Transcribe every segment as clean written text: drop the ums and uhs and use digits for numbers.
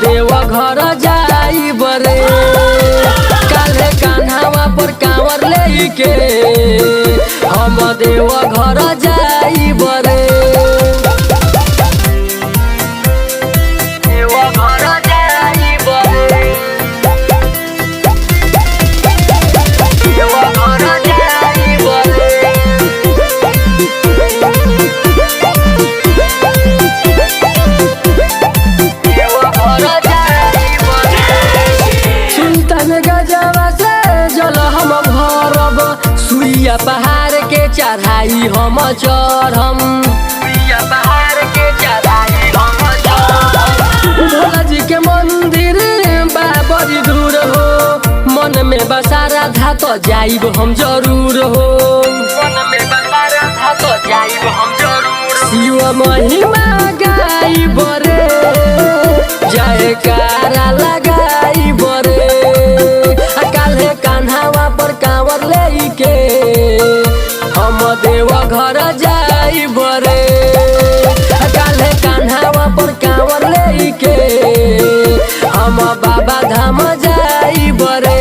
देव घर जाई बरे काले कान्हावा पर कांवर लेके हम देव घर जाई बरे। सुइया पहाड़ के चढ़ाई हम चढ़म पहाड़ के चढ़ाई हम चढ़म। भोला जी के मंदिर बा बड़ी दूर हो मन में बसारा था तो जाइब हम जरूर हो मन में बसारा था तो जाइब हम जरूर। शिव महिमा गाई बरे जयकारा लगाई बरे काल्हे कान्हावा पर कांवर लेके हम देव घर जाई बरे काल्हे कान्हावा पर कांवर लेके हम बाबा धाम जाई बरे।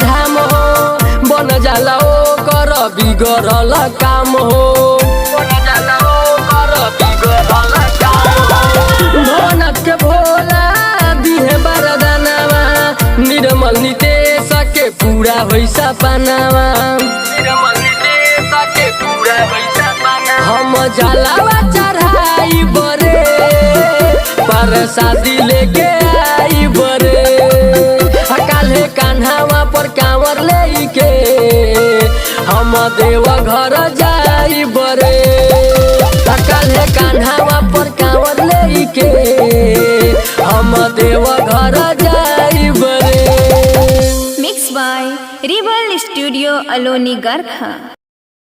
धाम हो बन जाला ओ कर बिगड़ल काम हो बन जाला ओ कर बिगड़ल काम। भनक के भोला दिहे बरदानवा निर्मल नितेश के पूरा होई सपनावा निर्मल नितेश के पूरा होई सपना। हम जलावा चढ़ाई बरे प्रसादी लेके आई बरे काल्हे कान्हावा पर कांवर लेके हम देव घर जाई बरे काल्हे कान्हावा पर कांवर लेके हम देव घर जाई बरे। Mix by rebel studio Aloni Garkha.